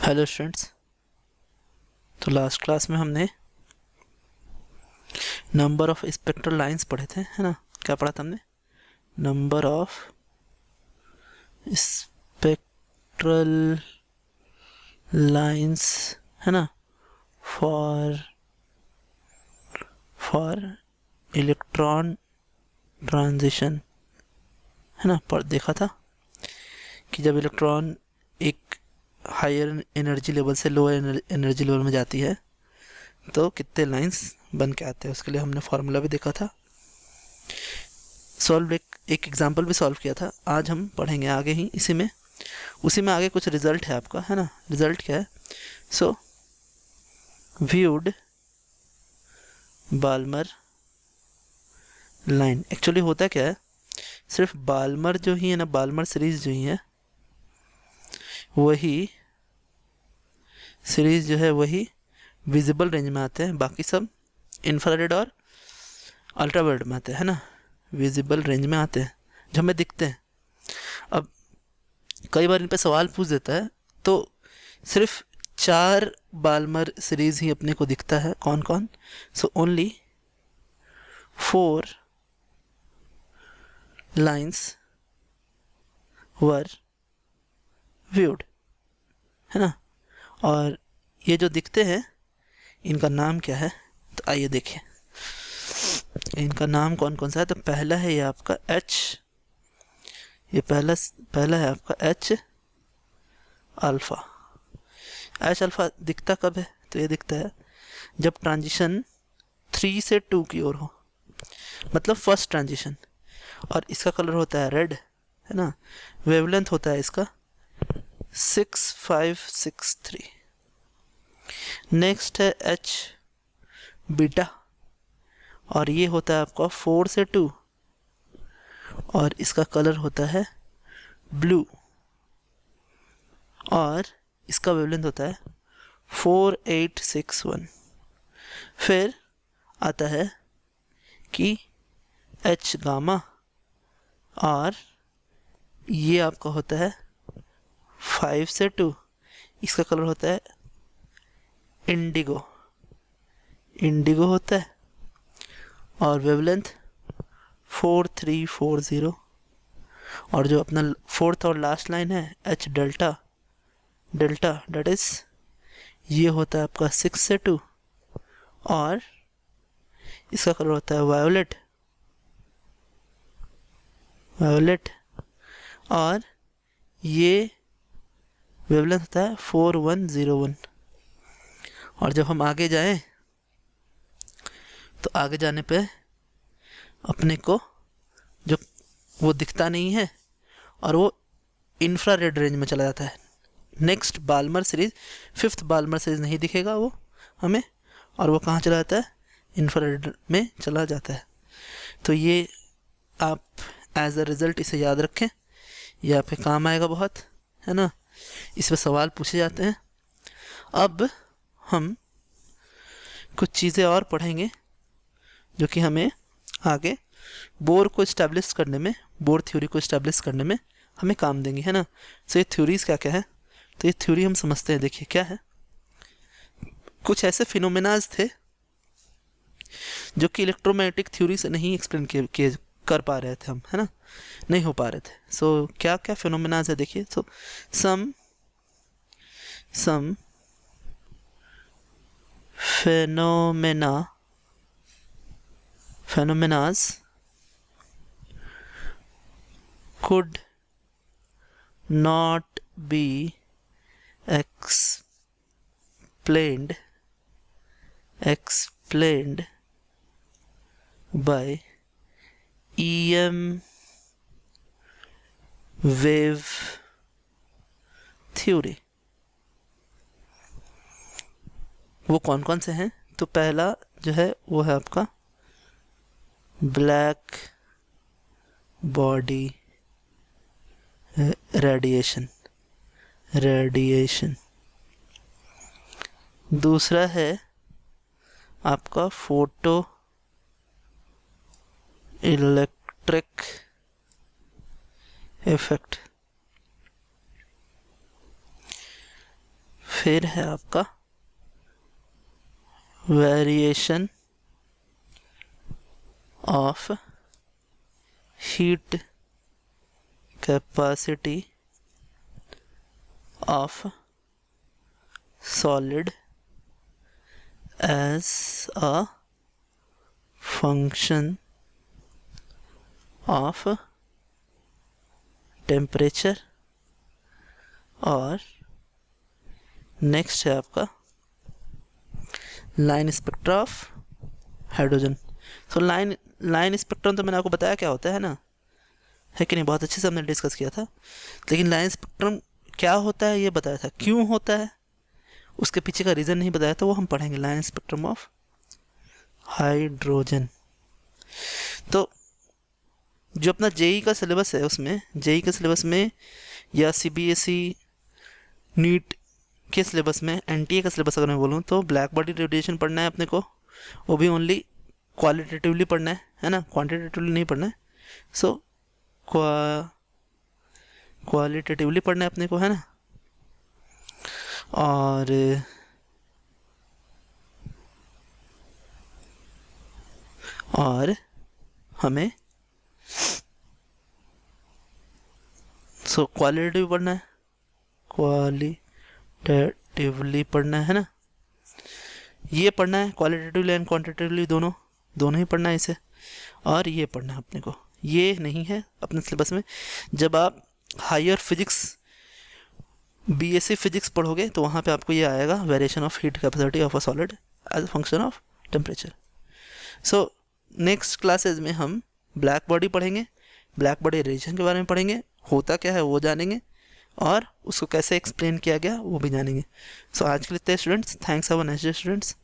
Hello students. तो last class में हमने नंबर ऑफ स्पेक्ट्रल लाइंस पढ़े थे, है ना। क्या पढ़ा था हमने? नंबर ऑफ स्पेक्ट्रल लाइंस, है ना, फॉर फॉर इलेक्ट्रॉन ट्रांजिशन, है ना। पर देखा था कि जब इलेक्ट्रॉन एक हायर एनर्जी लेवल से लोअर एनर्जी लेवल में जाती है तो कितने लाइंस बन के आते हैं, उसके लिए हमने फार्मूला भी देखा था। सॉल्व एक एग्जाम्पल भी सॉल्व किया था। आज हम पढ़ेंगे आगे ही उसी में आगे कुछ रिजल्ट है आपका, है ना। रिजल्ट क्या है? सो व्यूड बाल्मर लाइन एक्चुअली होता क्या है, सिर्फ बाल्मर जो ही है ना, बाल्मर सीरीज जो ही है वही सीरीज जो है वही विजिबल रेंज में आते हैं, बाकी सब इंफ्रारेड और अल्ट्रावायलेट में आते हैं, है ना। विजिबल रेंज में आते हैं जो हमें दिखते हैं। अब कई बार इन पे सवाल पूछ देता है तो सिर्फ 4 बाल्मर सीरीज ही अपने को दिखता है। कौन कौन? So only 4 lines were viewed, है ना। और ये जो दिखते हैं इनका नाम क्या है? तो आइए देखें इनका नाम कौन कौन सा है। तो पहला है ये आपका एच, ये पहला है आपका एच अल्फा। एच अल्फा दिखता कब है? तो ये दिखता है जब ट्रांजिशन 3 से 2 की ओर हो, मतलब फर्स्ट ट्रांजिशन। और इसका कलर होता है रेड, है ना। वेवलेंथ होता है इसका 6563। नेक्स्ट है एच बीटा, और ये होता है आपका 4 से 2, और इसका कलर होता है ब्लू, और इसका वेवलेंथ होता है 4861। फिर आता है कि एच गामा, और ये आपका होता है 5 से 2, इसका कलर होता है इंडिगो, इंडिगो होता है, और वेवलेंथ 4340। और जो अपना फोर्थ और लास्ट लाइन है H delta, delta that is ये होता है आपका 6 से 2, और इसका कलर होता है वायोलेट, वायोलेट, और ये वेवलेंथ होता है 4101। और जब हम आगे जाएं तो आगे जाने पे अपने को जो वो दिखता नहीं है और वो इंफ्रारेड रेंज में चला जाता है। Next Balmer series, 5th Balmer series नहीं दिखेगा वो हमें, और वो कहाँ चला जाता है? इंफ्रारेड में चला जाता है। तो ये आप एज अ रिज़ल्ट इसे याद रखें, ये आपके काम आएगा बहुत, है ना। इस पर सवाल पूछे जाते हैं। अब हम कुछ चीज़ें और पढ़ेंगे जो कि हमें आगे बोर को इस्टेब्लिश करने में, बोर थ्योरी को इस्टेब्लिश करने में हमें काम देंगी, है ना। सो ये थ्योरीज क्या क्या है? तो ये थ्योरी हम समझते हैं। देखिए क्या है, कुछ ऐसे फिनोमेनाज थे जो कि इलेक्ट्रोमैग्नेटिक थ्योरी से नहीं एक्सप्लेन किए कर पा रहे थे हम, है ना, नहीं हो पा रहे थे। सो क्या क्या फिनोमेनाज है देखिए। सो सम phenomena phenomenas could not be explained by EM wave theory। वो कौन कौन से हैं? तो पहला जो है वो है आपका ब्लैक बॉडी रेडिएशन, दूसरा है आपका फोटो इलेक्ट्रिक इफेक्ट, फिर है आपका variation of heat capacity of solid as a function of temperature. और नेक्स्ट है आपका लाइन स्पेक्ट्रा ऑफ हाइड्रोजन। तो लाइन स्पेक्ट्रम तो मैंने आपको बताया क्या होता है ना, है कि नहीं, बहुत अच्छे से हमने डिस्कस किया था। लेकिन लाइन स्पेक्ट्रम क्या होता है ये बताया था, क्यों होता है उसके पीछे का रीज़न नहीं बताया, तो वो हम पढ़ेंगे लाइन स्पेक्ट्रम ऑफ हाइड्रोजन। तो जो अपना जेई का सिलेबस है, उसमें जेई के सिलेबस में या सीबीएसई नीट के सिलेबस में, एनटीए का सिलेबस अगर मैं बोलूँ तो ब्लैक बॉडी रेडिएशन पढ़ना है अपने को, वो भी ओनली क्वालिटेटिवली पढ़ना है ना, क्वांटिटेटिवली नहीं पढ़ना है। सो क्वालिटेटिवली पढ़ना है अपने को, है ना। और हमें क्वालिटेटिव पढ़ना है, क्वालिटेटिवली पढ़ना है ना, ये पढ़ना है क्वालिटेटिवली एंड क्वांटिटेटिवली, दोनों ही पढ़ना है इसे। और ये पढ़ना है अपने को, ये नहीं है अपने सिलेबस में। जब आप हायर फिजिक्स बीएससी फिजिक्स पढ़ोगे तो वहाँ पे आपको ये आएगा, variation of heat capacity of a solid as a function of temperature. So next classes में हम ब्लैक बॉडी पढ़ेंगे, ब्लैक बॉडी रेडिएशन के बारे में पढ़ेंगे, होता क्या है वो जानेंगे, और उसको कैसे एक्सप्लेन किया गया वो भी जानेंगे। सो आज के लिए students, thanks, have a nice day students.